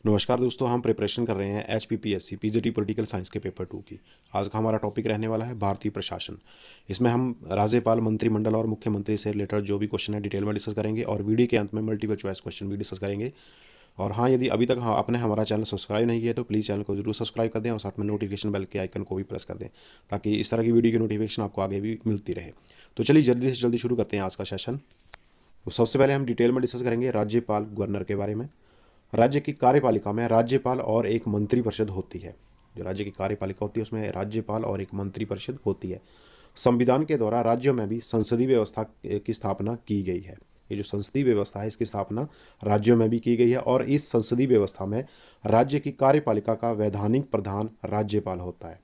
नमस्कार दोस्तों, हम प्रिपरेशन कर रहे हैं HPPSC PGT पॉलिटिकल साइंस के पेपर 2 की। आज का हमारा टॉपिक रहने वाला है भारतीय प्रशासन। इसमें हम राज्यपाल, मंत्रिमंडल और मुख्यमंत्री से रिलेटेड जो भी क्वेश्चन है डिटेल में डिस्कस करेंगे और वीडियो के अंत में मल्टीपल चॉइस क्वेश्चन भी डिस्कस करेंगे। और हाँ, यदि अभी तक आपने हमारा चैनल सब्सक्राइब नहीं किया तो प्लीज़ चैनल को जरूर सब्सक्राइब कर दें और साथ में नोटिफिकेशन बेल के आइकन को भी प्रेस कर दें ताकि इस तरह की वीडियो की नोटिफिकेशन आपको आगे भी मिलती रहे। तो चलिए जल्दी से जल्दी शुरू करते हैं आज का सेशन। तो सबसे पहले हम डिटेल में डिस्कस करेंगे राज्यपाल, गवर्नर के बारे में। राज्य की कार्यपालिका में राज्यपाल और एक मंत्रिपरिषद होती है। जो राज्य की कार्यपालिका होती है उसमें राज्यपाल और एक मंत्रिपरिषद होती है। संविधान के द्वारा राज्यों में भी संसदीय व्यवस्था की स्थापना की गई है। ये जो संसदीय व्यवस्था है इसकी स्थापना राज्यों में भी की गई है और इस संसदीय व्यवस्था में राज्य की कार्यपालिका का वैधानिक प्रधान राज्यपाल होता है।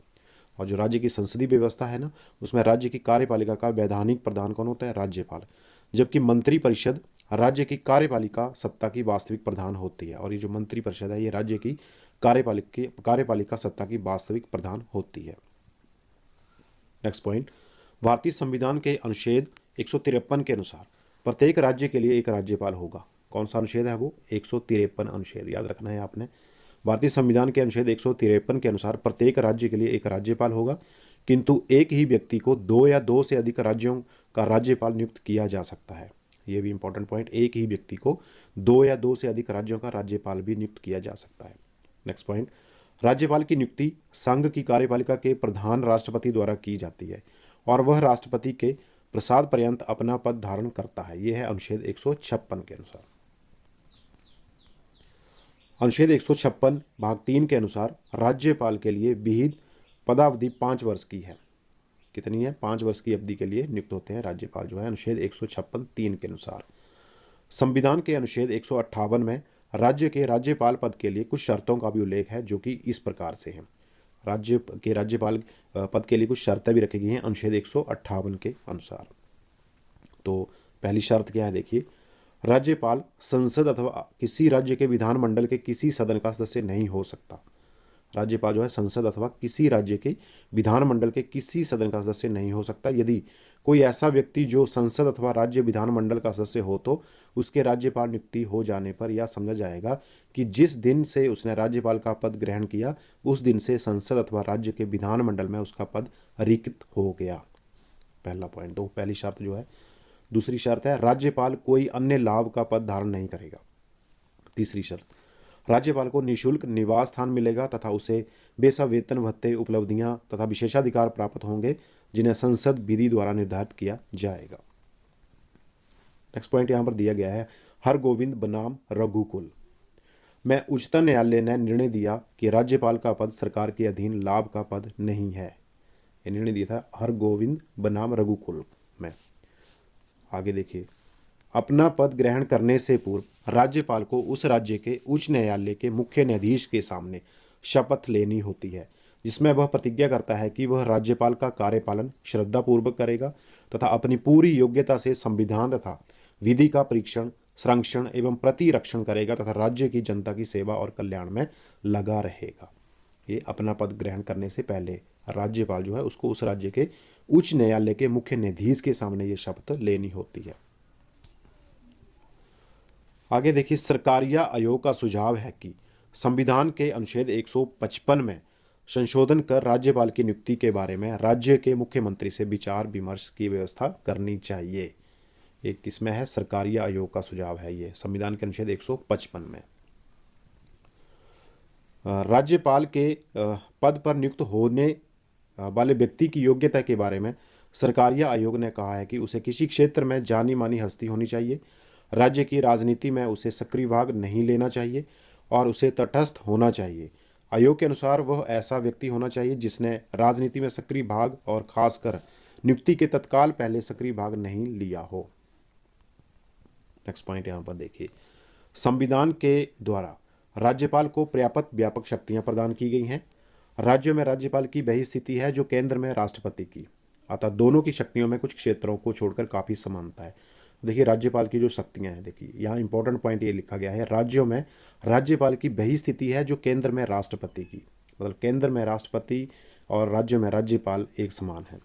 और जो राज्य की संसदीय व्यवस्था है ना, उसमें राज्य की कार्यपालिका का वैधानिक प्रधान कौन होता है? राज्यपाल। जबकि मंत्रिपरिषद राज्य की कार्यपालिका सत्ता की वास्तविक प्रधान होती है। और ये जो मंत्रिपरिषद है ये राज्य की कार्यपालिका सत्ता की वास्तविक प्रधान होती है। नेक्स्ट पॉइंट, भारतीय संविधान के अनुच्छेद 153 के अनुसार प्रत्येक राज्य के लिए एक राज्यपाल होगा। कौन सा अनुच्छेद है वो? 153 अनुच्छेद, याद रखना है आपने। भारतीय संविधान के अनुच्छेद 153 के अनुसार प्रत्येक राज्य के लिए एक राज्यपाल होगा, किंतु एक ही व्यक्ति को 2 या 2 से अधिक राज्यों का राज्यपाल नियुक्त किया जा सकता है। ये भी इंपॉर्टेंट पॉइंट, एक ही व्यक्ति को 2 या 2 से अधिक राज्यों का राज्यपाल भी नियुक्त किया जा सकता है। नेक्स्ट पॉइंट, राज्यपाल की नियुक्ति संघ की कार्यपालिका के प्रधान राष्ट्रपति द्वारा की जाती है और वह राष्ट्रपति के प्रसाद पर्यंत अपना पद धारण करता है। यह है अनुच्छेद 156 के अनुसार। अनुच्छेद 156 भाग 3 के अनुसार राज्यपाल के लिए विहित पदावधि 5 वर्ष की है। कितनी है? 5 वर्ष की अवधि के लिए नियुक्त होते हैं राज्यपाल जो है, अनुच्छेद 156(3) के अनुसार। संविधान के अनुच्छेद 158 में राज्य के राज्यपाल पद के लिए कुछ शर्तों का भी उल्लेख है जो कि इस प्रकार से है। राज्य के राज्यपाल पद के लिए कुछ शर्तें भी रखी गई हैं अनुच्छेद 158 के अनुसार। तो पहली शर्त क्या है? देखिए, राज्यपाल संसद अथवा किसी राज्य के विधानमंडल के किसी सदन का सदस्य नहीं हो सकता। राज्यपाल जो है संसद अथवा किसी राज्य के विधानमंडल के किसी सदन का सदस्य नहीं हो सकता। यदि कोई ऐसा व्यक्ति जो संसद अथवा राज्य विधानमंडल का सदस्य हो तो उसके राज्यपाल नियुक्ति हो जाने पर यह समझा जाएगा कि जिस दिन से उसने राज्यपाल का पद ग्रहण किया उस दिन से संसद अथवा राज्य के विधानमंडल में उसका पद रिक्त हो गया। पहला पॉइंट। तो पहली शर्त जो है। दूसरी शर्त है, राज्यपाल कोई अन्य लाभ का पद धारण नहीं करेगा। तीसरी शर्त, राज्यपाल को निःशुल्क निवास स्थान मिलेगा तथा उसे बेसा वेतन भत्ते, उपलब्धियां तथा विशेषाधिकार प्राप्त होंगे जिन्हें संसद विधि द्वारा निर्धारित किया जाएगा। नेक्स्ट पॉइंट यहां पर दिया गया है, हर गोविंद बनाम रघुकुल में उच्चतम न्यायालय ने निर्णय दिया कि राज्यपाल का पद सरकार के अधीन लाभ का पद नहीं है। यह निर्णय दिया था हर गोविंद बनाम रघुकुल में। आगे देखिए, अपना पद ग्रहण करने से पूर्व राज्यपाल को उस राज्य के उच्च न्यायालय के मुख्य न्यायाधीश के सामने शपथ लेनी होती है जिसमें वह प्रतिज्ञा करता है कि वह राज्यपाल का कार्यपालन श्रद्धापूर्वक करेगा तथा अपनी पूरी योग्यता से संविधान तथा विधि का परीक्षण, संरक्षण एवं प्रतिरक्षण करेगा तथा राज्य की जनता की सेवा और कल्याण में लगा रहेगा। ये अपना पद ग्रहण करने से पहले राज्यपाल जो है उसको उस राज्य के उच्च न्यायालय के मुख्य न्यायाधीश के सामने ये शपथ लेनी होती है। आगे देखिए, सरकारिया आयोग का सुझाव है कि संविधान के अनुच्छेद 155 में संशोधन कर राज्यपाल की नियुक्ति के बारे में राज्य के मुख्यमंत्री से विचार विमर्श की व्यवस्था करनी चाहिए। एक किसमें है? सरकारिया आयोग का सुझाव है ये संविधान के अनुच्छेद 155 में। राज्यपाल के पद पर नियुक्त होने वाले व्यक्ति की योग्यता के बारे में सरकारिया आयोग ने कहा है कि उसे किसी क्षेत्र में जानी मानी हस्ती होनी चाहिए, राज्य की राजनीति में उसे सक्रिय भाग नहीं लेना चाहिए और उसे तटस्थ होना चाहिए। आयोग के अनुसार वह ऐसा व्यक्ति होना चाहिए जिसने राजनीति में सक्रिय भाग और खासकर नियुक्ति के तत्काल पहले सक्रिय भाग नहीं लिया हो। नेक्स्ट पॉइंट यहाँ पर देखिए, संविधान के द्वारा राज्यपाल को पर्याप्त व्यापक शक्तियाँ प्रदान की गई हैं। राज्यों में राज्यपाल की वही स्थिति है जो केंद्र में राष्ट्रपति की, अतः दोनों की शक्तियों में कुछ क्षेत्रों को छोड़कर काफ़ी समानता है। देखिए, राज्यपाल की जो शक्तियां हैं, देखिए यहाँ इंपॉर्टेंट पॉइंट ये लिखा गया है, राज्यों में राज्यपाल की वही स्थिति है जो केंद्र में राष्ट्रपति की, मतलब केंद्र में राष्ट्रपति और राज्यों में राज्यपाल एक समान है।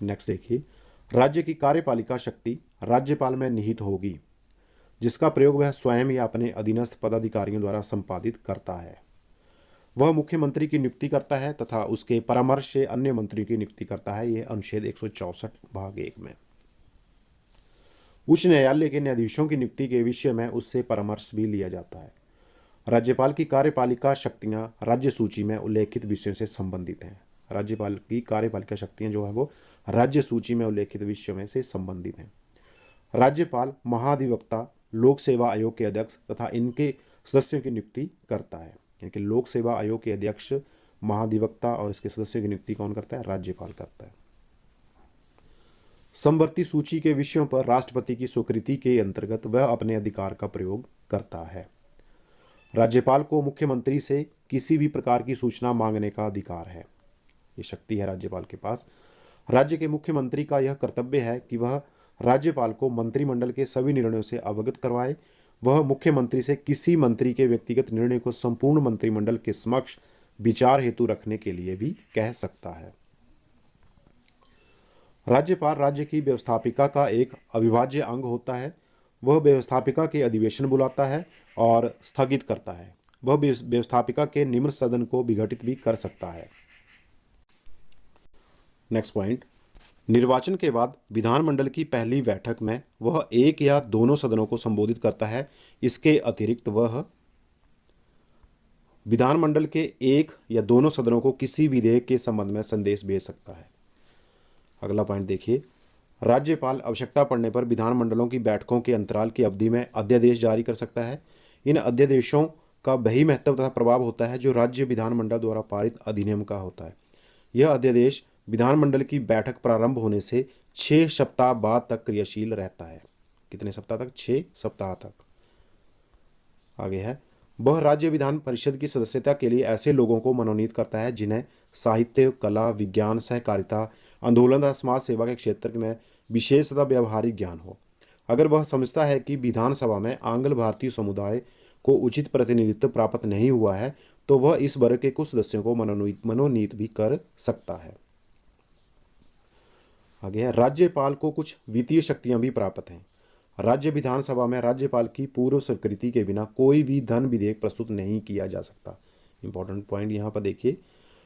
नेक्स्ट देखिए, राज्य की कार्यपालिका शक्ति राज्यपाल में निहित होगी जिसका प्रयोग वह स्वयं या अपने अधीनस्थ पदाधिकारियों द्वारा संपादित करता है। वह मुख्यमंत्री की नियुक्ति करता है तथा उसके परामर्श से अन्य मंत्रियों की नियुक्ति करता है। यह अनुच्छेद 164 भाग 1 में। उच्च न्यायालय के न्यायाधीशों की नियुक्ति के विषय में उससे परामर्श भी लिया जाता है। राज्यपाल की कार्यपालिका शक्तियां राज्य सूची में उल्लेखित विषयों से संबंधित हैं। राज्यपाल की कार्यपालिका शक्तियां जो है वो राज्य सूची में उल्लेखित विषयों में से संबंधित हैं। राज्यपाल महाधिवक्ता, लोक सेवा आयोग के अध्यक्ष तथा इनके सदस्यों की नियुक्ति करता है। यानी कि लोक सेवा आयोग के अध्यक्ष, महाधिवक्ता और इसके सदस्यों की नियुक्ति कौन करता है? राज्यपाल करता है। समवर्ती सूची के विषयों पर राष्ट्रपति की स्वीकृति के अंतर्गत वह अपने अधिकार का प्रयोग करता है। राज्यपाल को मुख्यमंत्री से किसी भी प्रकार की सूचना मांगने का अधिकार है। ये शक्ति है राज्यपाल के पास। राज्य के मुख्यमंत्री का यह कर्तव्य है कि वह राज्यपाल को मंत्रिमंडल के सभी निर्णयों से अवगत करवाए। वह मुख्यमंत्री से किसी मंत्री के व्यक्तिगत निर्णय को संपूर्ण मंत्रिमंडल के समक्ष विचार हेतु रखने के लिए भी कह सकता है। राज्यपाल राज्य की व्यवस्थापिका का एक अविभाज्य अंग होता है। वह व्यवस्थापिका के अधिवेशन बुलाता है और स्थगित करता है। वह व्यवस्थापिका के निम्न सदन को विघटित भी कर सकता है। नेक्स्ट पॉइंट, निर्वाचन के बाद विधानमंडल की पहली बैठक में वह एक या दोनों सदनों को संबोधित करता है। इसके अतिरिक्त वह विधानमंडल के एक या दोनों सदनों को किसी विधेयक के संबंध में संदेश भेज सकता है। अगला पॉइंट देखिए, राज्यपाल आवश्यकता पड़ने पर विधानमंडलों की बैठकों के अंतराल की अवधि में अध्यादेश जारी कर सकता है। इन अध्यादेशों का वही महत्व तथा प्रभाव होता है जो राज्य विधानमंडल द्वारा पारित अधिनियम का होता है। यह अध्यादेश विधानमंडल की बैठक प्रारंभ होने से 6 सप्ताह बाद तक क्रियाशील रहता है। कितने सप्ताह तक? 6 सप्ताह तक। आगे है, वह राज्य विधान परिषद की सदस्यता के लिए ऐसे लोगों को मनोनीत करता है जिन्हें साहित्य, कला, विज्ञान, सहकारिता, आंदोलन तथा समाज सेवा के क्षेत्र में विशेष तथा व्यावहारिक ज्ञान हो। अगर वह समझता है कि विधानसभा में आंग्ल भारतीय समुदाय को उचित प्रतिनिधित्व प्राप्त नहीं हुआ है तो वह इस वर्ग के कुछ सदस्यों को मनोनीत भी कर सकता है। आगे है, राज्यपाल को कुछ वित्तीय शक्तियां भी प्राप्त हैं। राज्य विधानसभा में राज्यपाल की पूर्व स्वीकृति के बिना कोई भी धन विधेयक प्रस्तुत नहीं किया जा सकता। इंपॉर्टेंट पॉइंट यहाँ पर देखिए,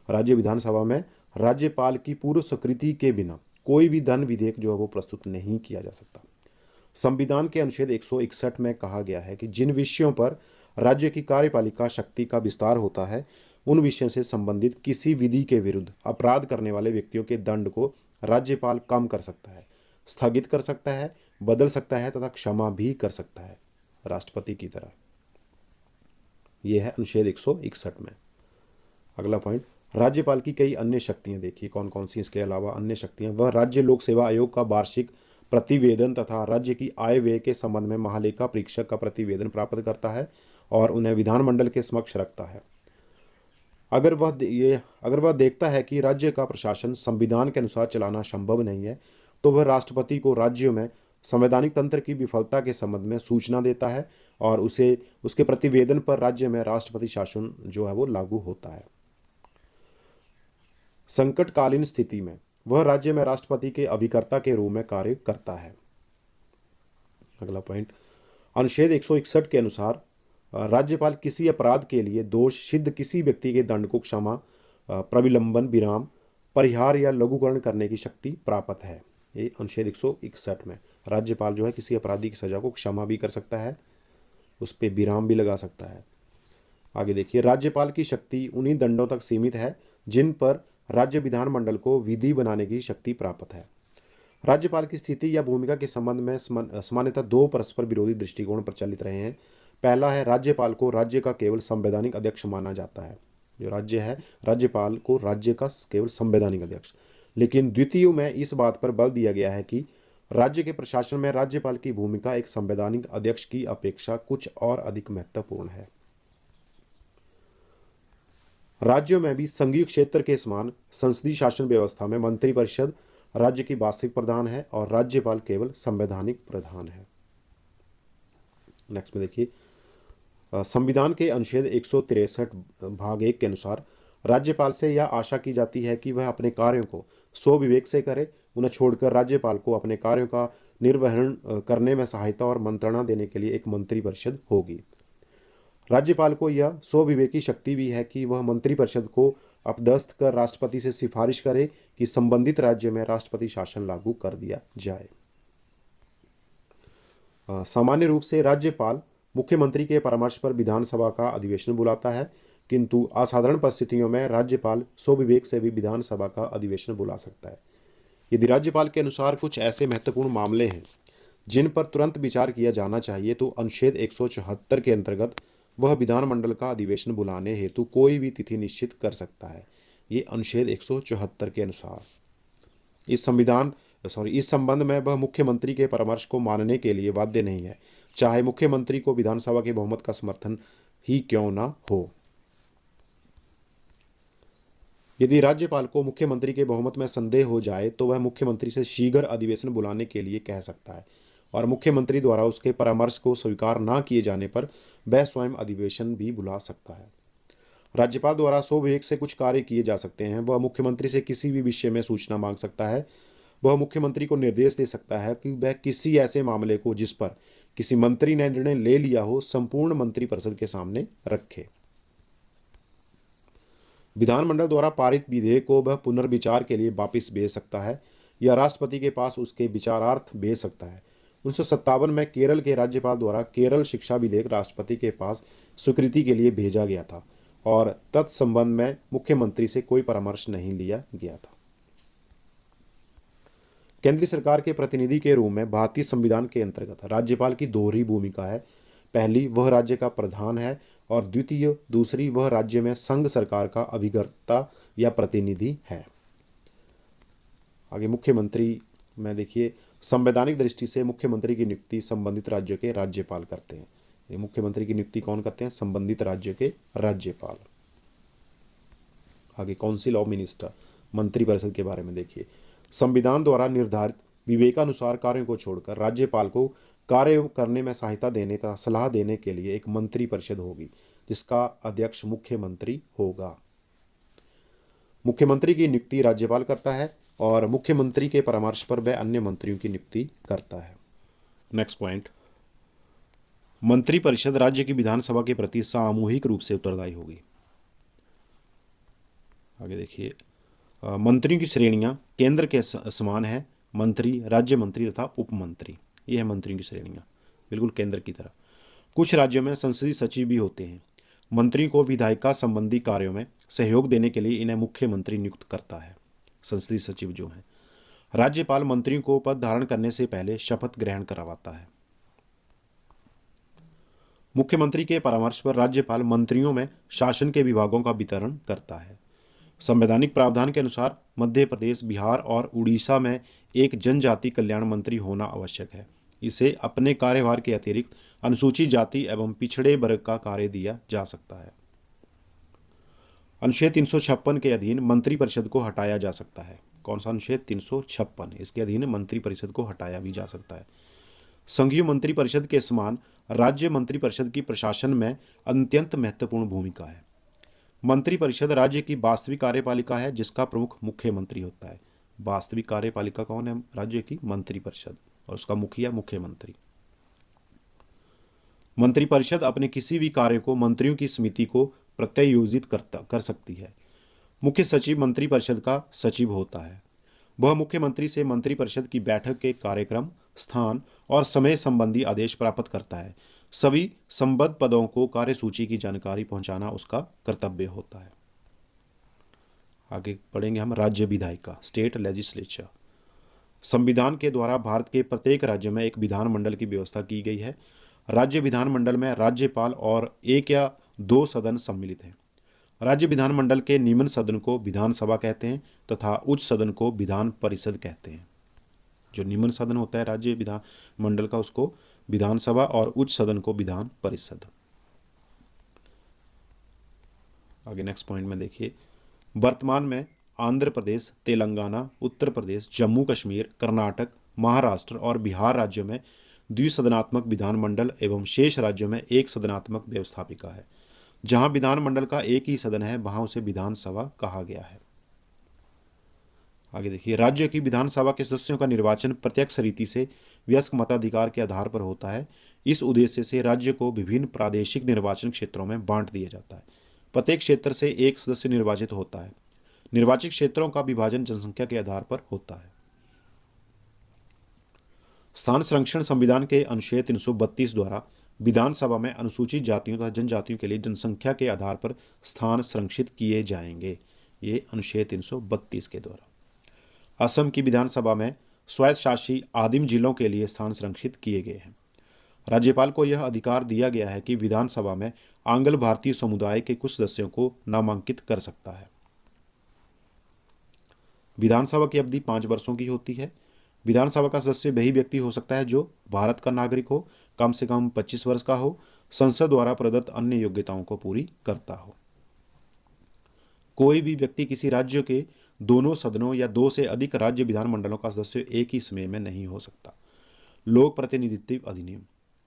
राज्य विधानसभा में राज्यपाल की पूर्व स्वीकृति के बिना कोई भी धन विधेयक जो है वो प्रस्तुत नहीं किया जा सकता। संविधान के अनुच्छेद 161 में कहा गया है कि जिन विषयों पर राज्य की कार्यपालिका शक्ति का विस्तार होता है उन विषयों से संबंधित किसी विधि के विरुद्ध अपराध करने वाले व्यक्तियों के दंड को राज्यपाल कम कर सकता है, स्थगित कर सकता है, बदल सकता है तथा क्षमा भी कर सकता है, राष्ट्रपति की तरह। यह है अनुच्छेद 161 में। अगला पॉइंट, राज्यपाल की कई अन्य शक्तियां देखिए कौन कौन सी इसके अलावा अन्य शक्तियां। वह राज्य लोक सेवा आयोग का वार्षिक प्रतिवेदन तथा राज्य की आय व्यय के संबंध में महालेखा परीक्षक का प्रतिवेदन प्राप्त करता है और उन्हें विधानमंडल के समक्ष रखता है। अगर वह देखता है कि राज्य का प्रशासन संविधान के अनुसार चलाना संभव नहीं है तो वह राष्ट्रपति को राज्यों में संवैधानिक तंत्र की विफलता के संबंध में सूचना देता है और उसके प्रतिवेदन पर राज्य में राष्ट्रपति शासन जो है वो लागू होता है। संकटकालीन स्थिति में वह राज्य में राष्ट्रपति के अभिकर्ता के रूप में कार्य करता है। अगला पॉइंट, अनुच्छेद 161 के अनुसार राज्यपाल किसी अपराध के लिए दोष सिद्ध किसी व्यक्ति के दंड को क्षमा, प्रविलंबन, विराम, परिहार या लघुकरण करने की शक्ति प्राप्त है। ये अनुच्छेद 161 में राज्यपाल जो है किसी अपराधी की सजा को क्षमा भी कर सकता है, उस पर विराम भी लगा सकता है। आगे देखिए, राज्यपाल की शक्ति उन्हीं दंडों तक सीमित है जिन पर राज्य विधानमंडल को विधि बनाने की शक्ति प्राप्त है। राज्यपाल की स्थिति या भूमिका के संबंध में सामान्यतः 2 परस्पर विरोधी दृष्टिकोण प्रचलित रहे हैं। पहला है, राज्यपाल को राज्य का केवल संवैधानिक अध्यक्ष माना जाता है। जो राज्य है, राज्यपाल को राज्य का केवल संवैधानिक अध्यक्ष। लेकिन द्वितीय में इस बात पर बल दिया गया है कि राज्य के प्रशासन में राज्यपाल की भूमिका एक संवैधानिक अध्यक्ष की अपेक्षा कुछ और अधिक महत्वपूर्ण है। राज्यों में भी संघीय क्षेत्र के समान संसदीय शासन व्यवस्था में मंत्रिपरिषद राज्य की वास्तविक प्रधान है और राज्यपाल केवल संवैधानिक प्रधान है। नेक्स्ट में देखिए, संविधान के अनुच्छेद 163 भाग 1 के अनुसार राज्यपाल से यह आशा की जाती है कि वह अपने कार्यों को स्वविवेक से करे। उन्हें छोड़कर राज्यपाल को अपने कार्यों का निर्वहन करने में सहायता और मंत्रणा देने के लिए एक मंत्रिपरिषद होगी। राज्यपाल को यह स्वविवेकी शक्ति भी है कि वह मंत्रिपरिषद को अपदस्थ कर राष्ट्रपति से सिफारिश करे कि संबंधित राज्य में राष्ट्रपति शासन लागू कर दिया जाए। सामान्य रूप से राज्यपाल मुख्यमंत्री के परामर्श पर विधानसभा का अधिवेशन बुलाता है, किंतु असाधारण परिस्थितियों में राज्यपाल स्वविवेक से भी विधानसभा का अधिवेशन बुला सकता है। यदि राज्यपाल के अनुसार कुछ ऐसे महत्वपूर्ण मामले हैं जिन पर तुरंत विचार किया जाना चाहिए, तो अनुच्छेद 174 के अंतर्गत वह विधानमंडल का अधिवेशन बुलाने हेतु कोई भी तिथि निश्चित कर सकता है। ये अनुच्छेद 174 के अनुसार इस संबंध में वह मुख्यमंत्री के परामर्श को मानने के लिए बाध्य नहीं है, चाहे मुख्यमंत्री को विधानसभा के बहुमत का समर्थन ही क्यों न हो। यदि राज्यपाल को मुख्यमंत्री के बहुमत में संदेह हो जाए तो वह मुख्यमंत्री से शीघ्र अधिवेशन बुलाने के लिए कह सकता है, और मुख्यमंत्री द्वारा उसके परामर्श को स्वीकार न किए जाने पर वह स्वयं अधिवेशन भी बुला सकता है। राज्यपाल द्वारा स्वविवेक से कुछ कार्य किए जा सकते हैं। वह मुख्यमंत्री से किसी भी विषय में सूचना मांग सकता है। वह मुख्यमंत्री को निर्देश दे सकता है कि वह किसी ऐसे मामले को जिस पर किसी मंत्री ने निर्णय ले लिया हो, संपूर्ण मंत्रिपरिषद के सामने रखे। विधानमंडल द्वारा पारित विधेयक को वह पुनर्विचार के लिए वापस भेज सकता है या राष्ट्रपति के पास उसके विचारार्थ भेज सकता है। 1957 में केरल के राज्यपाल द्वारा केरल शिक्षा विधेयक राष्ट्रपति के पास स्वीकृति के लिए भेजा गया था और तत्संबंध में मुख्यमंत्री से कोई परामर्श नहीं लिया गया था। केंद्रीय सरकार के प्रतिनिधि के रूप में भारतीय संविधान के अंतर्गत राज्यपाल की दोहरी भूमिका है। पहली, वह राज्य का प्रधान है, और दूसरी वह राज्य में संघ सरकार का अभिकर्ता या प्रतिनिधि है। आगे मुख्यमंत्री में देखिए, संवैधानिक दृष्टि से मुख्यमंत्री की नियुक्ति संबंधित राज्य के राज्यपाल करते हैं। ये मुख्यमंत्री की नियुक्ति कौन करते हैं? संबंधित राज्य के राज्यपाल। आगे काउंसिल ऑफ मिनिस्टर, मंत्रिपरिषद के बारे में देखिए। संविधान द्वारा निर्धारित विवेकानुसार कार्यों को छोड़कर राज्यपाल को कार्य करने में सहायता देने तथा सलाह देने के लिए एक मंत्रिपरिषद होगी, जिसका अध्यक्ष मुख्यमंत्री होगा। मुख्यमंत्री की नियुक्ति राज्यपाल करता है और मुख्यमंत्री के परामर्श पर वह अन्य मंत्रियों की नियुक्ति करता है। नेक्स्ट पॉइंट, मंत्रिपरिषद राज्य की विधानसभा के प्रति सामूहिक रूप से उत्तरदायी होगी। आगे देखिए, मंत्रियों की श्रेणियां केंद्र के समान है। मंत्री, राज्य मंत्री तथा उपमंत्री, ये है मंत्रियों की श्रेणियां, बिल्कुल केंद्र की तरह। कुछ राज्यों में संसदीय सचिव भी होते हैं। मंत्रियों को विधायिका संबंधी कार्यों में सहयोग देने के लिए इन्हें मुख्यमंत्री नियुक्त करता है, संसदीय सचिव जो हैं। राज्यपाल मंत्रियों को पद धारण करने से पहले शपथ ग्रहण करवाता है। मुख्यमंत्री के परामर्श पर राज्यपाल मंत्रियों में शासन के विभागों का वितरण करता है। संवैधानिक प्रावधान के अनुसार मध्य प्रदेश, बिहार और उड़ीसा में एक जनजाति कल्याण मंत्री होना आवश्यक है। इसे अपने कार्यभार के अतिरिक्त अनुसूचित जाति एवं पिछड़े वर्ग का कार्य दिया जा सकता है। अनुच्छेद 356 के अधीन मंत्रिपरिषद को हटाया जा सकता है। कौन सा अनुच्छेद? 356। इसके अधीन मंत्रिपरिषद को हटाया भी जा सकता है। संघीय मंत्रिपरिषद के समान राज्य मंत्रिपरिषद की प्रशासन में अत्यंत महत्वपूर्ण भूमिका है। मंत्रिपरिषद राज्य की वास्तविक कार्यपालिका है, जिसका प्रमुख मुख्यमंत्री होता है। वास्तविक कार्यपालिका कौन है? राज्य की मंत्रिपरिषद, और उसका मुखिया मुख्यमंत्री। मंत्रिपरिषद अपने किसी भी कार्य को मंत्रियों की समिति को प्रत्यायोजित कर सकती है। मुख्य सचिव मंत्रिपरिषद का सचिव होता है। वह मुख्यमंत्री से मंत्रिपरिषद की बैठक के कार्यक्रम, स्थान और समय संबंधी आदेश प्राप्त करता है। सभी संबद्ध पदों को कार्यसूची की जानकारी पहुंचाना उसका कर्तव्य होता है। आगे पढ़ेंगे हम राज्य विधायिका, स्टेट लेजिस्लेचर। संविधान के द्वारा भारत के प्रत्येक राज्य में एक विधानमंडल की व्यवस्था की गई है। राज्य विधानमंडल में राज्यपाल और एक या दो सदन सम्मिलित हैं। राज्य विधानमंडल के निम्न सदन को विधानसभा कहते हैं तथा उच्च सदन को विधान परिषद कहते हैं। जो निम्न सदन होता है राज्य विधानमंडल का, उसको विधानसभा, और उच्च सदन को विधान परिषद। आगे नेक्स्ट पॉइंट में देखिए, वर्तमान में आंध्र प्रदेश, तेलंगाना, उत्तर प्रदेश, जम्मू कश्मीर, कर्नाटक, महाराष्ट्र और बिहार राज्यों में द्विसदनात्मक विधानमंडल एवं शेष राज्यों में एक सदनात्मक व्यवस्थापिका है। जहां विधानमंडल का एक ही सदन है, वहां उसे विधानसभा कहा गया है। आगे देखिए, राज्य की विधानसभा के सदस्यों का निर्वाचन प्रत्यक्ष रीति से वयस्क मताधिकार के आधार पर होता है। इस उद्देश्य से राज्य को विभिन्न प्रादेशिक निर्वाचन क्षेत्रों में बांट दिया जाता है। प्रत्येक क्षेत्र से एक सदस्य निर्वाचित होता है। निर्वाचित क्षेत्रों का विभाजन जनसंख्या के आधार पर होता है। स्थान संरक्षण संविधान के अनुच्छेद 332 द्वारा विधानसभा में अनुसूचित जातियों तथा जनजातियों के लिए जनसंख्या के आधार पर स्थान संरक्षित किए जाएंगे। ये अनुच्छेद 332 के द्वारा। असम की विधानसभा में स्वायत्तशासी आदिम जिलों के लिए स्थान संरक्षित किए गए हैं। राज्यपाल को यह अधिकार दिया गया है कि विधानसभा में आंग्ल भारतीय समुदाय के कुछ सदस्यों को नामांकित कर सकता है। विधानसभा की अवधि 5 वर्षों की होती है। विधानसभा का सदस्य वही व्यक्ति हो सकता है जो भारत का नागरिक हो, कम से कम 25 वर्ष का हो, संसद द्वारा प्रदत्त अन्य योग्यताओं को पूरी करता हो। कोई भी व्यक्ति किसी राज्य के दोनों सदनों या 2 से अधिक राज्य विधानमंडलों का सदस्य एक ही समय में नहीं हो सकता। लोक प्रतिनिधित्व अधिनियम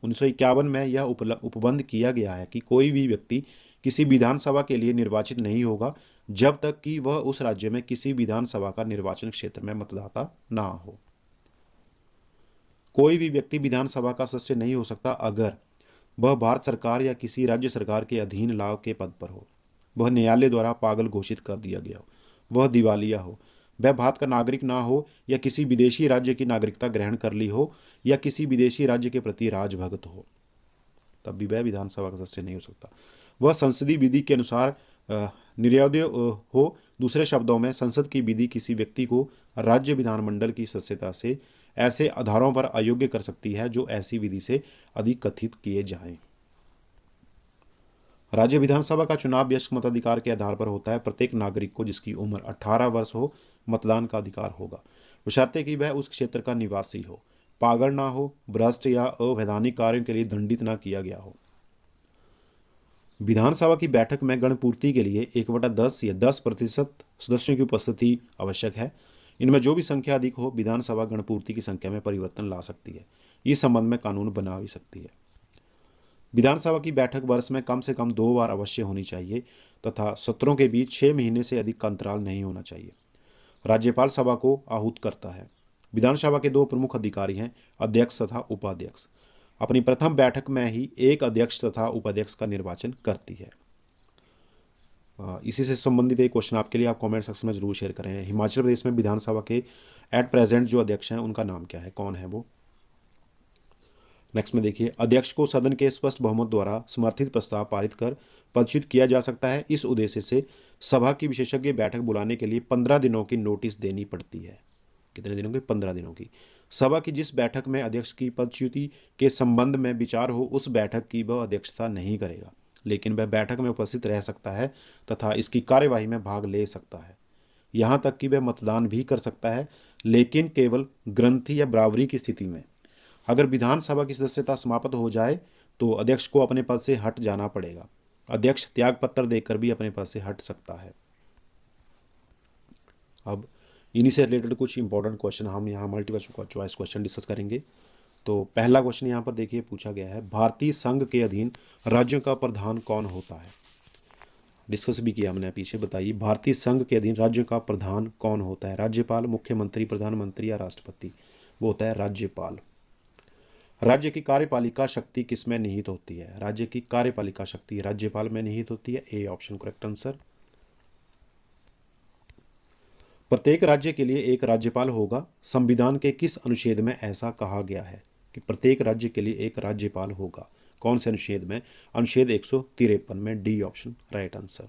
1951 में यह उपबंध किया गया है कि कोई भी व्यक्ति किसी विधानसभा के लिए निर्वाचित नहीं होगा जब तक कि वह उस राज्य में किसी विधानसभा का निर्वाचन क्षेत्र में मतदाता ना हो। कोई भी व्यक्ति विधानसभा का सदस्य नहीं हो सकता अगर वह भारत सरकार या किसी राज्य सरकार के अधीन लाभ के पद पर हो, वह न्यायालय द्वारा पागल घोषित कर दिया गया हो, वह दिवालिया हो, वह भारत का नागरिक ना हो या किसी विदेशी राज्य की नागरिकता ग्रहण कर ली हो या किसी विदेशी राज्य के प्रति राजभक्त हो, तब भी वह विधानसभा का सदस्य नहीं हो सकता। वह संसदीय विधि के अनुसार निर्योग्य हो। दूसरे शब्दों में, संसद की विधि किसी व्यक्ति को राज्य विधानमंडल की सदस्यता से ऐसे आधारों पर अयोग्य कर सकती है जो ऐसी विधि से अधिक कथित किए जाएं। राज्य विधानसभा का चुनाव वयस्क मताधिकार के आधार पर होता है। प्रत्येक नागरिक को जिसकी उम्र 18 वर्ष हो मतदान का अधिकार होगा, बशर्ते कि वह उस क्षेत्र का निवासी हो, पागल ना हो, भ्रष्ट या अवैधानिक कार्यों के लिए दंडित ना किया गया हो। विधानसभा की बैठक में गणपूर्ति के लिए 1/10 या 10% सदस्यों की उपस्थिति आवश्यक है। इनमें जो भी संख्या अधिक हो, विधानसभा गणपूर्ति की संख्या में परिवर्तन ला सकती है। इस संबंध में कानून बना भी सकती है। विधानसभा की बैठक वर्ष में कम से कम 2 बार अवश्य होनी चाहिए तथा सत्रों के बीच 6 महीने से अधिक का अंतराल नहीं होना चाहिए। राज्यपाल सभा को आहूत करता है। विधानसभा के 2 प्रमुख अधिकारी हैं, अध्यक्ष तथा उपाध्यक्ष। अपनी प्रथम बैठक में ही एक अध्यक्ष तथा उपाध्यक्ष का निर्वाचन करती है। इसी से संबंधित एक क्वेश्चन आपके लिए, आप कमेंट सेक्शन में जरूर शेयर करें। हिमाचल प्रदेश में विधानसभा के एट प्रेजेंट जो अध्यक्ष हैं उनका नाम क्या है, कौन है वो। नेक्स्ट में देखिए, अध्यक्ष को सदन के स्पष्ट बहुमत द्वारा समर्थित प्रस्ताव पारित कर पदच्युत किया जा सकता है। इस उद्देश्य से सभा की विशेषज्ञ बैठक बुलाने के लिए 15 दिनों की नोटिस देनी पड़ती है। कितने दिनों की? 15 दिनों की। सभा की जिस बैठक में अध्यक्ष की पदच्युति के संबंध में विचार हो, उस बैठक की वह अध्यक्षता नहीं करेगा, लेकिन वह बैठक में उपस्थित रह सकता है तथा इसकी कार्यवाही में भाग ले सकता है। यहाँ तक कि वह मतदान भी कर सकता है, लेकिन केवल ग्रंथि या बराबरी की स्थिति में। अगर विधानसभा की सदस्यता समाप्त हो जाए तो अध्यक्ष को अपने पद से हट जाना पड़ेगा। अध्यक्ष त्याग पत्र देकर भी अपने पद से हट सकता है। अब इन्हीं से रिलेटेड कुछ इंपॉर्टेंट क्वेश्चन हम यहाँ मल्टीपल चॉइस क्वेश्चन डिस्कस करेंगे। तो पहला क्वेश्चन यहाँ पर देखिए पूछा गया है, भारतीय संघ के अधीन राज्यों का प्रधान कौन होता है। डिस्कस भी किया हमने पीछे, बताइए भारतीय संघ के अधीन राज्यों का प्रधान कौन होता है। राज्यपाल, मुख्यमंत्री, प्रधानमंत्री या राष्ट्रपति। वो होता है राज्यपाल। राज्य की कार्यपालिका शक्ति किसमें निहित होती है। राज्य की कार्यपालिका शक्ति राज्यपाल में निहित होती है। A option correct answer. प्रत्येक राज्य के लिए एक राज्यपाल होगा। संविधान के किस अनुच्छेद में ऐसा कहा गया है कि प्रत्येक राज्य के लिए एक राज्यपाल होगा। कौन से अनुच्छेद में? अनुच्छेद 153 में। D option right answer.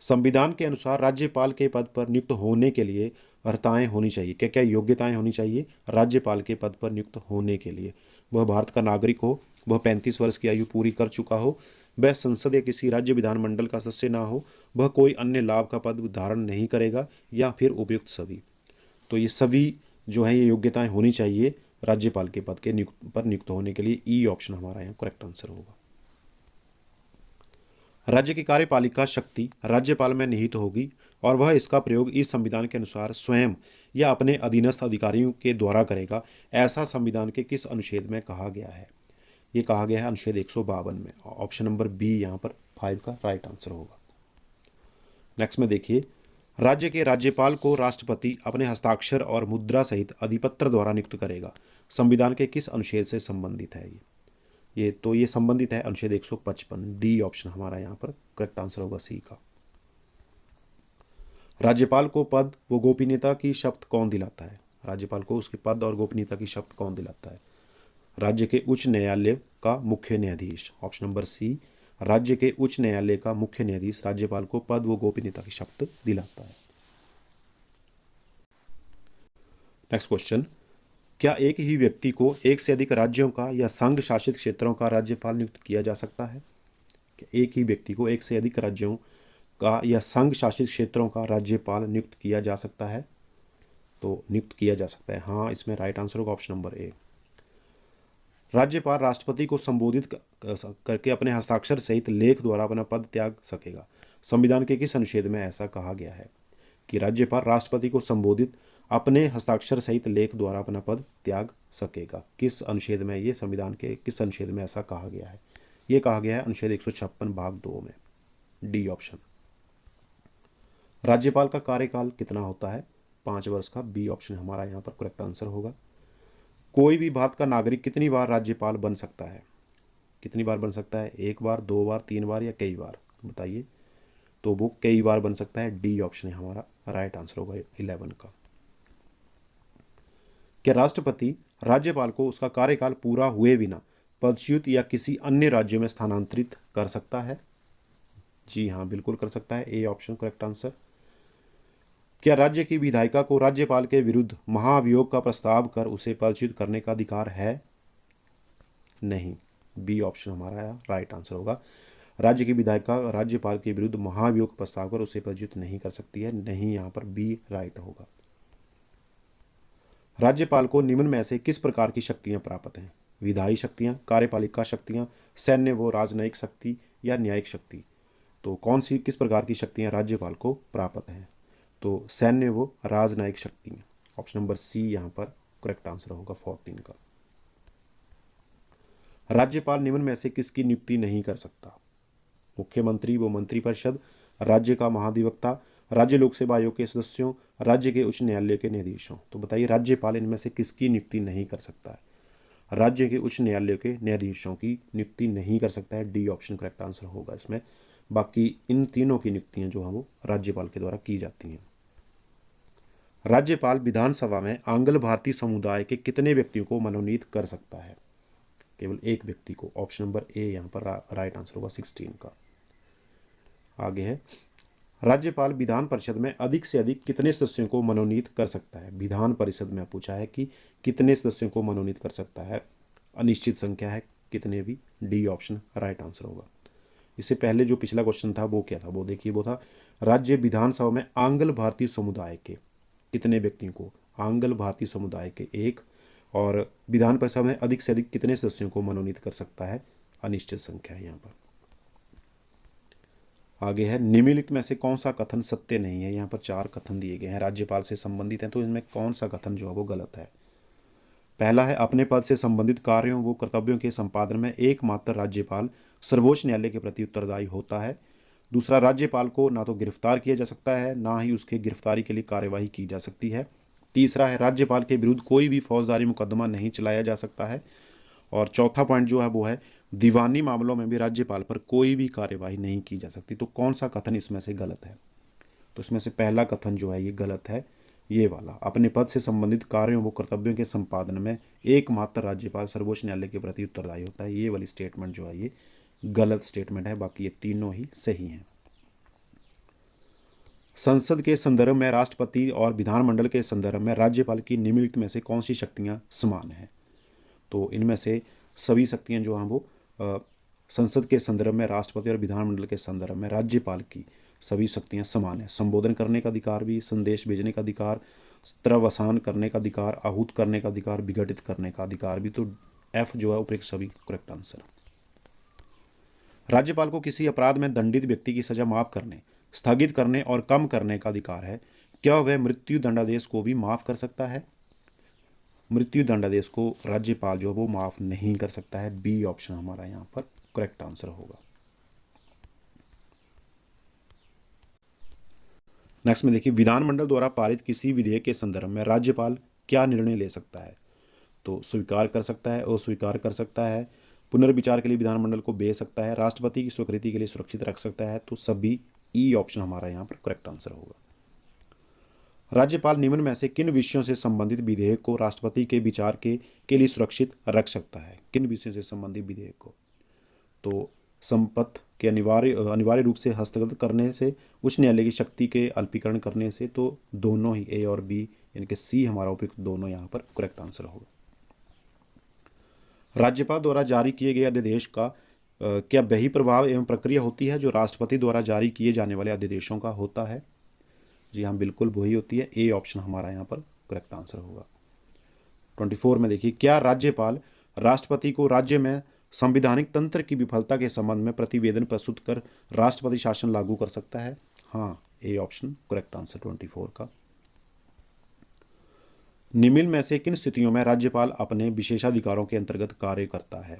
संविधान के अनुसार राज्यपाल के पद पर नियुक्त होने के लिए अर्हताएं होनी चाहिए। क्या क्या योग्यताएं होनी चाहिए राज्यपाल के पद पर नियुक्त होने के लिए? वह भारत का नागरिक हो, वह 35 वर्ष की आयु पूरी कर चुका हो, वह संसद या किसी राज्य विधानमंडल का सदस्य ना हो, वह कोई अन्य लाभ का पद धारण नहीं करेगा, या फिर उपयुक्त सभी। तो ये सभी जो है ये योग्यताएं होनी चाहिए राज्यपाल के पद के नियुक्त होने के लिए। ई ऑप्शन हमारा यहाँ करेक्ट आंसर होगा। राज्य की कार्यपालिका शक्ति राज्यपाल में निहित होगी और वह इसका प्रयोग इस संविधान के अनुसार स्वयं या अपने अधीनस्थ अधिकारियों के द्वारा करेगा। ऐसा संविधान के किस अनुच्छेद में कहा गया है? ये कहा गया है अनुच्छेद 152 में। ऑप्शन नंबर बी यहाँ पर 5 का राइट आंसर होगा। नेक्स्ट में देखिए, राज्य के राज्यपाल को राष्ट्रपति अपने हस्ताक्षर और मुद्रा सहित अधिपत्र द्वारा नियुक्त करेगा। संविधान के किस अनुच्छेद से संबंधित है ये संबंधित है अनुच्छेद 155। डी ऑप्शन हमारा यहाँ पर करेक्ट आंसर होगा सी का। राज्यपाल को पद व गोपनीयता की शपथ कौन दिलाता है? राज्यपाल को उसके पद और गोपनीयता की शपथ कौन दिलाता है? राज्य के उच्च न्यायालय का मुख्य न्यायाधीश। ऑप्शन नंबर सी, राज्य के उच्च न्यायालय का मुख्य न्यायाधीश राज्यपाल को पद व गोपनीयता की शपथ दिलाता है। नेक्स्ट क्वेश्चन, क्या एक ही व्यक्ति को एक से अधिक राज्यों का या संघ शासित क्षेत्रों का राज्यपाल नियुक्त किया जा सकता है? क्या एक ही व्यक्ति को एक से अधिक राज्यों का या संघ शासित क्षेत्रों का राज्यपाल नियुक्त किया जा सकता है? तो नियुक्त किया जा सकता है, हाँ, इसमें राइट आंसर होगा ऑप्शन नंबर ए। राज्यपाल राष्ट्रपति को संबोधित करके अपने हस्ताक्षर सहित लेख द्वारा अपना पद त्याग सकेगा। संविधान के किस अनुच्छेद में ऐसा कहा गया है कि राज्यपाल राष्ट्रपति को संबोधित अपने हस्ताक्षर सहित लेख द्वारा अपना पद त्याग सकेगा? किस अनुच्छेद में ये संविधान के किस अनुच्छेद में ऐसा कहा गया है? ये कहा गया है अनुच्छेद 156 भाग 2 में। D option. राज्यपाल का कार्यकाल कितना होता है? 5 वर्ष का। बी ऑप्शन हमारा यहाँ पर करेक्ट आंसर होगा। कोई भी भारत का नागरिक कितनी बार राज्यपाल बन सकता है? कितनी बार बन सकता है? 1 बार, 2 बार, 3 बार या कई बार? बताइए। तो वो कई बार बन सकता है। डी ऑप्शन है हमारा राइट आंसर होगा 11 का। क्या राष्ट्रपति राज्यपाल को उसका कार्यकाल पूरा हुए बिना पदच्युत या किसी अन्य राज्य में स्थानांतरित कर सकता है? जी हाँ, बिल्कुल कर सकता है। A option correct answer. क्या राज्य की विधायिका को राज्यपाल के विरुद्ध महाभियोग का प्रस्ताव कर उसे पदच्युत करने का अधिकार है? नहीं। बी ऑप्शन हमारा राइट आंसर होगा। राज्य की विधायिका राज्यपाल के विरुद्ध महाभियोग का प्रस्ताव कर उसे पदच्युत नहीं कर सकती है। नहीं, यहाँ पर बी राइट होगा। राज्यपाल को निम्न में से किस प्रकार की शक्तियां प्राप्त हैं? विधायी शक्तियां, कार्यपालिका शक्तियां, सैन्य व राजनयिक शक्ति या न्यायिक शक्ति? तो कौन सी किस प्रकार की शक्तियां राज्यपाल को प्राप्त हैं? तो सैन्य व राजनयिक शक्तियां। ऑप्शन नंबर सी यहाँ पर करेक्ट आंसर होगा 14 का। राज्यपाल निम्न में से किसकी नियुक्ति नहीं कर सकता? मुख्यमंत्री व मंत्रिपरिषद, राज्य का महाधिवक्ता, राज्य लोक सेवा आयोग के सदस्यों, राज्य के उच्च न्यायालय के न्यायाधीशों? तो बताइए राज्यपाल इनमें से किसकी नियुक्ति नहीं कर सकता है? राज्य के उच्च न्यायालय के न्यायाधीशों की नियुक्ति नहीं कर सकता है। डी ऑप्शन करेक्ट आंसर होगा इसमें। बाकी इन तीनों की नियुक्तियां जो हैं वो राज्यपाल के द्वारा की जाती हैं। राज्यपाल विधानसभा में आंग्ल भारतीय समुदाय के कितने व्यक्तियों को मनोनीत कर सकता है? केवल एक व्यक्ति को। ऑप्शन नंबर ए यहाँ पर राइट आंसर होगा 16 का। आगे है, राज्यपाल विधान परिषद में अधिक से अधिक कितने सदस्यों को मनोनीत कर सकता है? विधान परिषद में पूछा है कि कितने सदस्यों को मनोनीत कर सकता है। अनिश्चित संख्या है, कितने भी। डी ऑप्शन राइट आंसर होगा। इससे पहले जो पिछला क्वेश्चन था वो क्या था? वो देखिए, वो था राज्य विधानसभा में आंग्ल भारतीय समुदाय के कितने व्यक्तियों को? आंग्ल भारतीय समुदाय के एक। और विधान परिषद में अधिक से अधिक कितने सदस्यों को मनोनीत कर सकता है? अनिश्चित संख्या है यहाँ पर। आगे है, निम्नलिखित में से कौन सा कथन सत्य नहीं है? यहाँ पर 4 कथन दिए गए हैं, राज्यपाल से संबंधित हैं, तो इनमें कौन सा कथन जो है वो गलत है? पहला है, अपने पद से संबंधित कार्यों व कर्तव्यों के संपादन में एकमात्र राज्यपाल सर्वोच्च न्यायालय के प्रति उत्तरदायी होता है। दूसरा, राज्यपाल को ना तो गिरफ्तार किया जा सकता है, ना ही उसके गिरफ्तारी के लिए कार्यवाही की जा सकती है। तीसरा है, राज्यपाल के विरुद्ध कोई भी फौजदारी मुकदमा नहीं चलाया जा सकता है। और चौथा पॉइंट जो है वो है, दीवानी मामलों में भी राज्यपाल पर कोई भी कार्यवाही नहीं की जा सकती। तो कौन सा कथन इसमें से गलत है? तो इसमें से पहला कथन जो है ये गलत है, ये वाला, अपने पद से संबंधित कार्यों व कर्तव्यों के संपादन में एकमात्र राज्यपाल सर्वोच्च न्यायालय के प्रति उत्तरदायी होता है। ये वाली स्टेटमेंट जो है ये गलत स्टेटमेंट है, बाकी ये तीनों ही सही हैं। संसद के संदर्भ में राष्ट्रपति और विधानमंडल के संदर्भ में राज्यपाल की निम्नलिखित में से कौन सी शक्तियाँ समान हैं? तो इनमें से सभी शक्तियाँ जो हैं वो संसद के संदर्भ में, राष्ट्रपति और विधानमंडल के संदर्भ में राज्यपाल की सभी शक्तियां समान हैं। संबोधन करने का अधिकार भी, संदेश भेजने का अधिकार, स्त्रवसान करने का अधिकार, आहूत करने का अधिकार, विघटित करने का अधिकार भी। तो एफ जो है उपयुक्त सभी करेक्ट आंसर। राज्यपाल को किसी अपराध में दंडित व्यक्ति की सजा माफ करने, स्थगित करने और कम करने का अधिकार है। क्या वह मृत्यु दंडादेश को भी माफ कर सकता है? मृत्यु दंडादेश को राज्यपाल जो वो माफ नहीं कर सकता है। बी ऑप्शन हमारा यहाँ पर करेक्ट आंसर होगा। नेक्स्ट में देखिए, विधानमंडल द्वारा पारित किसी विधेयक के संदर्भ में राज्यपाल क्या निर्णय ले सकता है? तो स्वीकार कर सकता है, अस्वीकार कर सकता है, पुनर्विचार के लिए विधानमंडल को भेज सकता है, राष्ट्रपति की स्वीकृति के लिए सुरक्षित रख सकता है। तो सभी ई ऑप्शन हमारा यहाँ पर करेक्ट आंसर होगा। राज्यपाल निम्न में से किन विषयों से संबंधित विधेयक को राष्ट्रपति के विचार के लिए सुरक्षित रख सकता है? किन विषयों से संबंधित विधेयक को? तो संपत्ति के अनिवार्य रूप से हस्तगत करने से, उच्च न्यायालय की शक्ति के अल्पीकरण करने से। तो दोनों ही, ए और बी यानी कि सी हमारा उपयुक्त दोनों यहाँ पर करेक्ट आंसर होगा। राज्यपाल द्वारा जारी किए गए अध्यादेश का क्या वही प्रभाव एवं प्रक्रिया होती है जो राष्ट्रपति द्वारा जारी किए जाने वाले अध्यादेशों का होता है? जी हाँ, बिल्कुल वही होती है। ए ऑप्शन हमारा यहाँ पर करेक्ट आंसर होगा। 24 में देखिए, क्या राज्यपाल राष्ट्रपति को राज्य में संवैधानिक तंत्र की विफलता के संबंध में प्रतिवेदन प्रस्तुत कर राष्ट्रपति शासन लागू कर सकता है? हाँ, ए ऑप्शन करेक्ट आंसर 24 का। निम्न में से किन स्थितियों में राज्यपाल अपने विशेषाधिकारों के अंतर्गत कार्य करता है?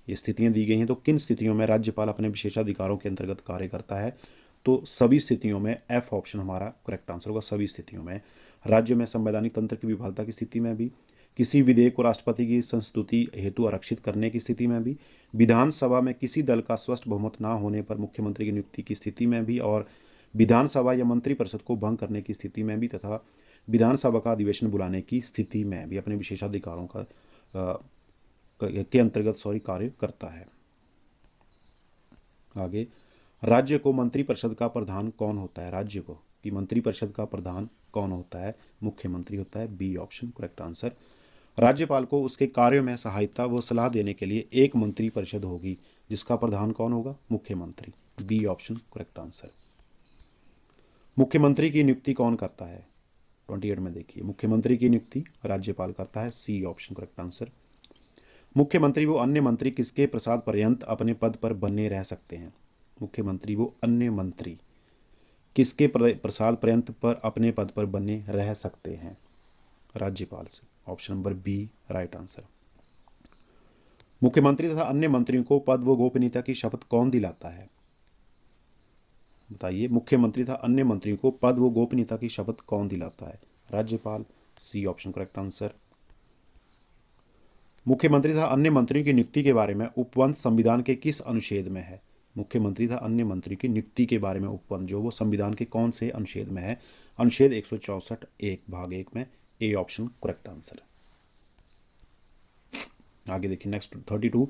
ये स्थितियां दी गई हैं, तो किन स्थितियों में राज्यपाल अपने विशेषाधिकारों के अंतर्गत कार्य करता है? तो सभी स्थितियों में, एफ ऑप्शन हमारा करेक्ट आंसर होगा। सभी स्थितियों में, राज्य में संवैधानिक तंत्र की विफलता की स्थिति में भी, किसी विधेयक को राष्ट्रपति की संस्तुति हेतु आरक्षित करने की स्थिति में भी, विधानसभा में किसी दल का स्पष्ट बहुमत न होने पर मुख्यमंत्री की नियुक्ति की स्थिति में भी, और विधानसभा या मंत्रिपरिषद को भंग करने की स्थिति में भी, तथा विधानसभा का अधिवेशन बुलाने की स्थिति में भी अपने विशेषाधिकारों के अंतर्गत कार्य करता है। आगे, राज्य को मंत्रिपरिषद का प्रधान कौन होता है? राज्य को कि मंत्रिपरिषद का प्रधान कौन होता है? मुख्यमंत्री होता है। B option correct answer. राज्यपाल को उसके कार्यों में सहायता व सलाह देने के लिए एक मंत्रिपरिषद होगी, जिसका प्रधान कौन होगा? मुख्यमंत्री। B option correct answer. मुख्यमंत्री की नियुक्ति कौन करता है? 28 में देखिए, मुख्यमंत्री की नियुक्ति राज्यपाल करता है। C option correct answer. मुख्यमंत्री वो अन्य मंत्री किसके प्रसाद पर्यंत अपने पद पर बने रह सकते हैं? मुख्यमंत्री वो अन्य मंत्री किसके प्रसाद पर्यंत पर अपने पद पर बने रह सकते हैं? राज्यपाल से। Option number B right answer. मुख्यमंत्री तथा अन्य मंत्रियों को पद व गोपनीयता की शपथ कौन दिलाता है? बताइए, मुख्यमंत्री तथा अन्य मंत्रियों को पद व गोपनीयता की शपथ कौन दिलाता है? राज्यपाल। C option correct answer. मुख्यमंत्री तथा अन्य मंत्रियों की नियुक्ति के बारे में उपबंध संविधान के किस अनुच्छेद में है? मुख्यमंत्री तथा अन्य मंत्री की नियुक्ति के बारे में उपबंध जो वो संविधान के कौन से अनुच्छेद में है? अनुच्छेद 164 1 भाग 1 में। A option correct answer. आगे देखिए नेक्स्ट 32,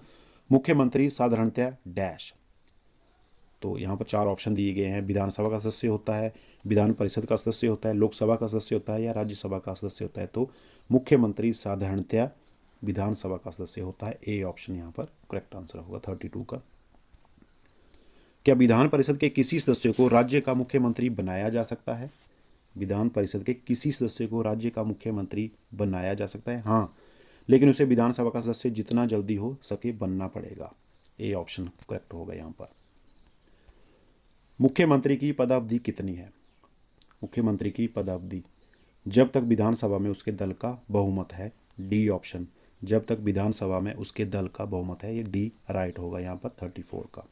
मुख्यमंत्री साधारणतया डैश। तो यहाँ पर 4 ऑप्शन दिए गए हैं। विधानसभा का सदस्य होता है, विधान परिषद का सदस्य होता है, लोकसभा का सदस्य होता है, या राज्यसभा का सदस्य होता है। तो मुख्यमंत्री साधारणतया विधानसभा का सदस्य होता है। ए ऑप्शन यहाँ पर करेक्ट आंसर होगा 32 का। क्या विधान परिषद के किसी सदस्य को राज्य का मुख्यमंत्री बनाया जा सकता है? विधान परिषद के किसी सदस्य को राज्य का मुख्यमंत्री बनाया जा सकता है, हाँ, लेकिन उसे विधानसभा का सदस्य जितना जल्दी हो सके बनना पड़ेगा। ए ऑप्शन करेक्ट होगा यहाँ पर। मुख्यमंत्री की पदावधि कितनी है? मुख्यमंत्री की पदावधि जब तक विधानसभा में उसके दल का बहुमत है। डी ऑप्शन, जब तक विधानसभा में उसके दल का बहुमत है। ये डी राइट होगा यहाँ पर 34 का।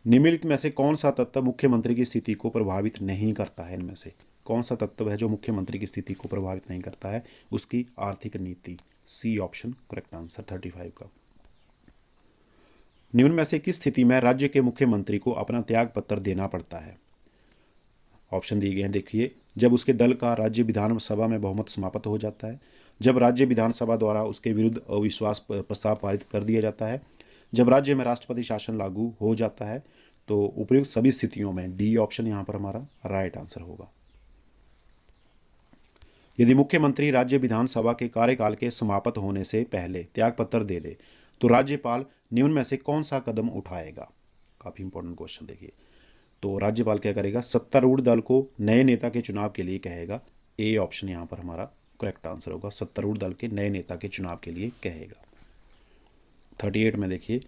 निम्नलिखित में से कौन सा तत्व मुख्यमंत्री की स्थिति को प्रभावित नहीं करता है? इनमें से कौन सा तत्व है जो मुख्यमंत्री की स्थिति को प्रभावित नहीं करता है? उसकी आर्थिक नीति। सी ऑप्शन करेक्ट आंसर 35 का। निम्न में से किस स्थिति में राज्य के मुख्यमंत्री को अपना त्याग पत्र देना पड़ता है? ऑप्शन दिए गए हैं, देखिए। जब उसके दल का राज्य विधानसभा में बहुमत समाप्त हो जाता है, जब राज्य विधानसभा द्वारा उसके विरुद्ध अविश्वास प्रस्ताव पारित कर दिया जाता है, जब राज्य में राष्ट्रपति शासन लागू हो जाता है। तो उपयुक्त सभी स्थितियों में डी ऑप्शन यहाँ पर हमारा राइट आंसर होगा। यदि मुख्यमंत्री राज्य विधानसभा के कार्यकाल के समाप्त होने से पहले त्यागपत्र दे दे तो राज्यपाल निम्न में से कौन सा कदम उठाएगा? काफी इंपॉर्टेंट क्वेश्चन देखिए। तो राज्यपाल क्या करेगा? सत्तारूढ़ दल को नए नेता के चुनाव के लिए कहेगा। ए ऑप्शन यहाँ पर हमारा करेक्ट आंसर होगा। सत्तारूढ़ दल के नए नेता के चुनाव के लिए कहेगा। 38 में देखिए,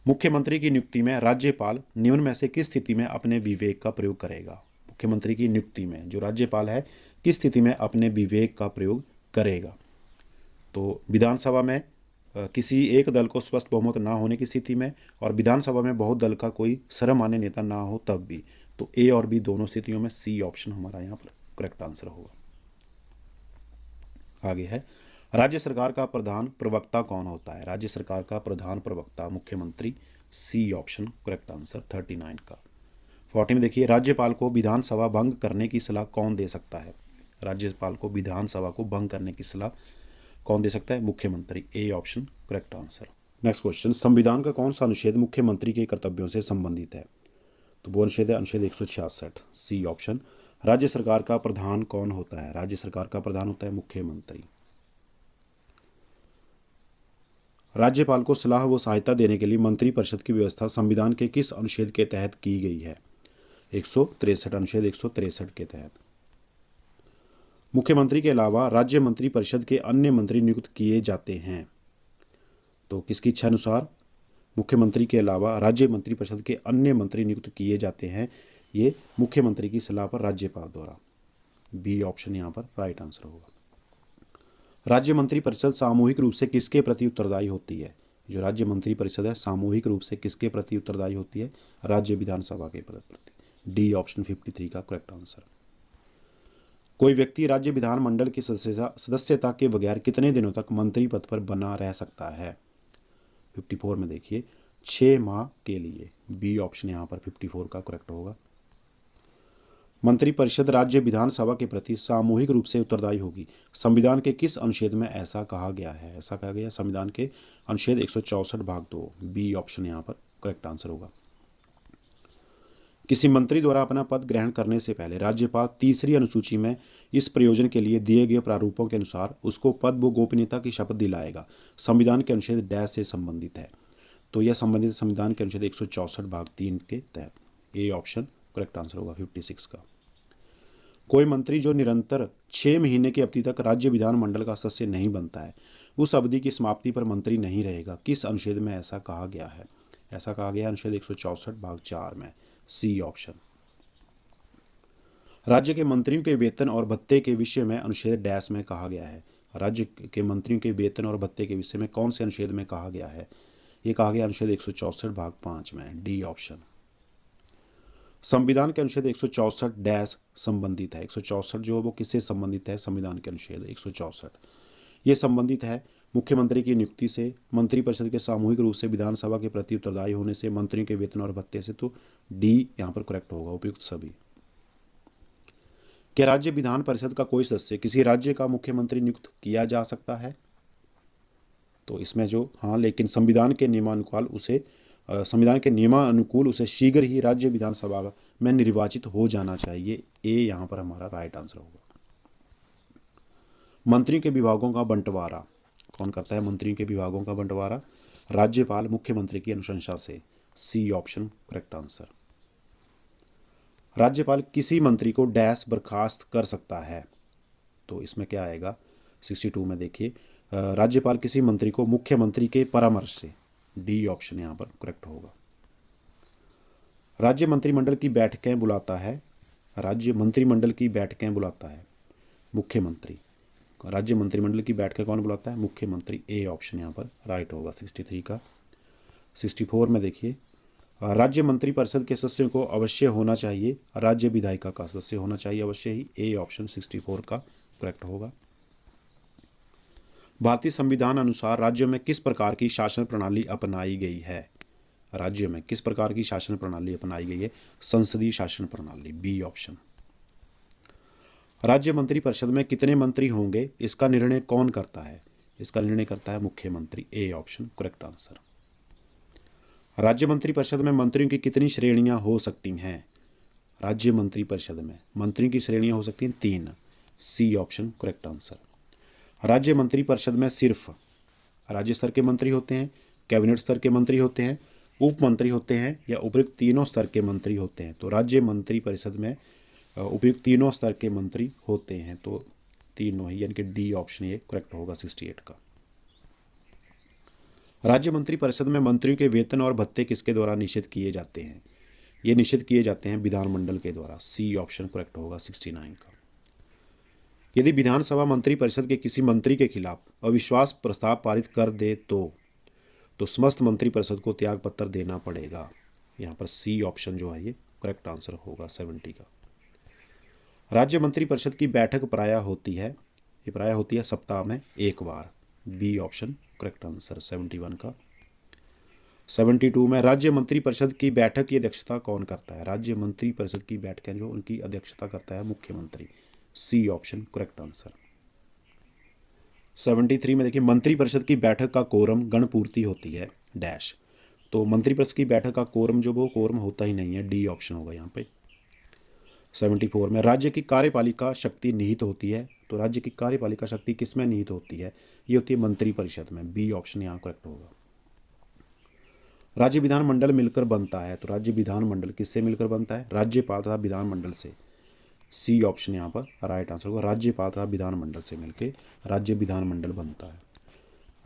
मुख्यमंत्री की नियुक्ति में राज्यपाल निम्न में से किस स्थिति में अपने विवेक का प्रयोग करेगा? मुख्यमंत्री की नियुक्ति में जो राज्यपाल है किस स्थिति में अपने विवेक का प्रयोग करेगा? तो विधानसभा में किसी एक दल को स्पष्ट बहुमत ना होने की स्थिति में, और विधानसभा में बहुत दल का कोई सर्वमान्य नेता ना हो तब भी। तो ए और बी दोनों स्थितियों में सी ऑप्शन हमारा यहाँ पर करेक्ट आंसर होगा। आगे है, राज्य सरकार का प्रधान प्रवक्ता कौन होता है? राज्य सरकार का प्रधान प्रवक्ता मुख्यमंत्री, सी ऑप्शन करेक्ट आंसर 39 का। 40 में देखिए, राज्यपाल को विधानसभा भंग करने की सलाह कौन दे सकता है? राज्यपाल को विधानसभा को भंग करने की सलाह कौन दे सकता है? मुख्यमंत्री, A option correct answer. Next question, संविधान का कौन सा अनुच्छेद मुख्यमंत्री के कर्तव्यों से संबंधित है? तो वो अनुच्छेद है अनुच्छेद 166, सी ऑप्शन। राज्य सरकार का प्रधान कौन होता है? राज्य सरकार का प्रधान होता है मुख्यमंत्री। राज्यपाल को सलाह व सहायता देने के लिए मंत्रिपरिषद की व्यवस्था संविधान के किस अनुच्छेद के तहत की गई है? 163, अनुच्छेद 163 के तहत। मुख्यमंत्री के अलावा राज्य मंत्रिपरिषद के अन्य मंत्री नियुक्त किए जाते हैं, तो किसकी इच्छा अनुसार? मुख्यमंत्री के अलावा राज्य मंत्रिपरिषद के अन्य मंत्री नियुक्त किए जाते हैं, ये मुख्यमंत्री की सलाह पर राज्यपाल द्वारा। बी ऑप्शन यहाँ पर राइट आंसर होगा। राज्य मंत्रिपरिषद सामूहिक रूप से किसके प्रति उत्तरदायी होती है? जो राज्य मंत्रिपरिषद है सामूहिक रूप से किसके प्रति उत्तरदायी होती है? राज्य विधानसभा के प्रति। डी ऑप्शन 53 का करेक्ट आंसर। कोई व्यक्ति राज्य विधानमंडल की सदस्यता के बगैर कितने दिनों तक मंत्री पद पर बना रह सकता है? 54 में देखिए, 6 माह के लिए। बी ऑप्शन यहाँ पर 54 का करेक्ट होगा। मंत्रिपरिषद राज्य विधानसभा के प्रति सामूहिक रूप से उत्तरदायी होगी, संविधान के किस अनुच्छेद में ऐसा कहा गया है? ऐसा कहा गया संविधान के अनुच्छेद 164 भाग 2। बी ऑप्शन यहाँ पर करेक्ट आंसर होगा। किसी मंत्री द्वारा अपना पद ग्रहण करने से पहले राज्यपाल तीसरी अनुसूची में इस प्रयोजन के लिए दिए गए प्रारूपों के अनुसार उसको पद व गोपनीयता की शपथ दिलाएगा, संविधान के अनुच्छेद डैश से संबंधित है, तो यह संबंधित संविधान के अनुच्छेद 164 भाग 3 के तहत। ए ऑप्शन करेक्ट आंसर होगा 56 का। कोई मंत्री जो निरंतर 6 महीने की अवधि तक राज्य विधानमंडल का सदस्य नहीं बनता है, उस अवधि की समाप्ति पर मंत्री नहीं रहेगा, किस अनुच्छेद में ऐसा कहा गया है? ऐसा कहा गया अनुच्छेद 164 भाग 4 में। C option. राज्य के मंत्रियों के वेतन और भत्ते के विषय में अनुच्छेद डैश में कहा गया है। राज्य के मंत्रियों के वेतन और भत्ते के विषय में कौन से अनुच्छेद में कहा गया है? ये कहा गया अनुच्छेद 164 भाग 5 में। D option. संविधान के अनुच्छेद 164 डैश संबंधित है। 164 जो वो किससे संबंधित है? संविधान के अनुच्छेद 164 ये संबंधित है मुख्यमंत्री की नियुक्ति से, मंत्रिपरिषद के सामूहिक रूप से विधानसभा के प्रति उत्तरदायी होने से, मंत्रियों के वेतन और भत्ते से। तो डी यहाँ पर करेक्ट होगा, उपयुक्त सभी। क्या राज्य विधान परिषद का कोई सदस्य किसी राज्य का मुख्यमंत्री नियुक्त किया जा सकता है? तो इसमें जो हाँ, लेकिन संविधान के नियमानुकूल उसे शीघ्र ही राज्य विधानसभा में निर्वाचित हो जाना चाहिए। ए यहाँ पर हमारा राइट आंसर होगा। मंत्रियों के विभागों का बंटवारा कौन करता है? मंत्रियों के विभागों का बंटवारा राज्यपाल मुख्यमंत्री की अनुशंसा से। C option correct answer. राज्यपाल किसी मंत्री को डैश बर्खास्त कर सकता है, तो इसमें क्या आएगा? 62 में देखिए, राज्यपाल किसी मंत्री को मुख्यमंत्री के परामर्श से। डी ऑप्शन यहाँ पर करेक्ट होगा। राज्य मंत्रिमंडल की बैठकें बुलाता है, राज्य मंत्रिमंडल की बैठकें बुलाता है मुख्यमंत्री। राज्य मंत्रिमंडल की बैठकें कौन बुलाता है? मुख्यमंत्री। ए ऑप्शन यहाँ पर राइट होगा 63 का। 64 में देखिए, राज्य मंत्रिपरिषद के सदस्यों को अवश्य होना चाहिए, राज्य विधायिका का सदस्य होना चाहिए अवश्य ही। ए ऑप्शन 64 का करेक्ट होगा। भारतीय संविधान अनुसार राज्यों में किस प्रकार की शासन प्रणाली अपनाई गई है? राज्य में किस प्रकार की शासन प्रणाली अपनाई गई है? संसदीय शासन प्रणाली। B option. राज्य मंत्रिपरिषद में कितने मंत्री होंगे, इसका निर्णय कौन करता है? इसका निर्णय करता है मुख्यमंत्री। A option correct answer. राज्य मंत्रिपरिषद में मंत्रियों की कितनी श्रेणियां हो सकती हैं? राज्य मंत्रिपरिषद में मंत्रियों की श्रेणियां हो सकती हैं 3। C option correct answer. राज्य मंत्रिपरिषद में सिर्फ राज्य स्तर के मंत्री होते हैं, कैबिनेट स्तर के मंत्री होते हैं, उप मंत्री होते हैं, या उपयुक्त तीनों स्तर के मंत्री होते हैं? तो राज्य मंत्रिपरिषद में उपयुक्त तीनों स्तर के मंत्री होते हैं, तो तीनों ही, यानी कि डी ऑप्शन ये करेक्ट होगा 68 का। राज्य मंत्रिपरिषद में मंत्रियों के वेतन और भत्ते किसके द्वारा निश्चित किए जाते हैं? ये निश्चित किए जाते हैं विधानमंडल के द्वारा। सी ऑप्शन करेक्ट होगा 69 का। यदि विधानसभा मंत्रिपरिषद के किसी मंत्री के खिलाफ अविश्वास प्रस्ताव पारित कर दे तो समस्त मंत्रिपरिषद को त्याग पत्र देना पड़ेगा। यहाँ पर सी ऑप्शन जो है ये करेक्ट आंसर होगा 70 का। राज्य मंत्रिपरिषद की बैठक प्रायः होती है, ये प्रायः होती है सप्ताह में एक बार, बी ऑप्शन करेक्ट आंसर 71 का। 72 में राज्य मंत्रिपरिषद की बैठक की अध्यक्षता कौन करता है? राज्य मंत्रिपरिषद की बैठकें जो उनकी अध्यक्षता करता है मुख्यमंत्री, सी ऑप्शन करेक्ट आंसर। 73 में देखिए मंत्रिपरिषद की बैठक का कोरम गणपूर्ति होती है डैश, तो मंत्रिपरिषद की बैठक का कोरम जो वो कोरम होता ही नहीं है, डी ऑप्शन होगा यहाँ पे। 74 में राज्य की कार्यपालिका शक्ति निहित होती है, तो राज्य की कार्यपालिका शक्ति किसमें निहित होती है? ये होती है मंत्रिपरिषद में, बी ऑप्शन यहाँ करेक्ट होगा। राज्य विधानमंडल मिलकर बनता है, तो राज्य विधानमंडल किससे मिलकर बनता है? राज्यपाल तथा विधानमंडल से, सी ऑप्शन यहाँ पर राइट आंसर होगा। राज्यपाल तथा विधानमंडल से मिलकर राज्य विधानमंडल बनता है।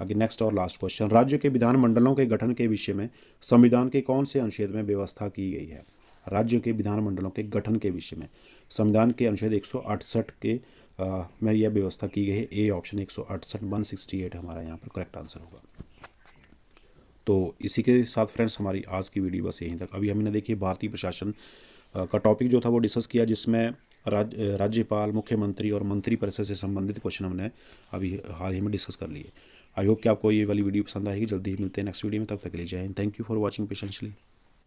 आगे नेक्स्ट और लास्ट क्वेश्चन, राज्य के विधानमंडलों के गठन के विषय में संविधान के कौन से अनुच्छेद में व्यवस्था की गई है? राज्यों के विधानमंडलों के गठन के विषय में संविधान के अनुच्छेद 168 के में यह व्यवस्था की गई है, ए ऑप्शन 168 168 हमारा यहाँ पर करेक्ट आंसर होगा। तो इसी के साथ फ्रेंड्स हमारी आज की वीडियो बस यहीं तक। अभी हमने देखिए भारतीय प्रशासन का टॉपिक जो था वो डिस्कस किया, जिसमें राज्यपाल, मुख्यमंत्री और मंत्रिपरिषद से संबंधित क्वेश्चन हमने अभी हाल ही में डिस्कस कर लिए। आई होप कि आपको ये वाली वीडियो पसंद आएगी। जल्दी ही मिलते हैं नेक्स्ट वीडियो में, तब तक के लिए जय हिंद। Thank you for watching पेशेंशली।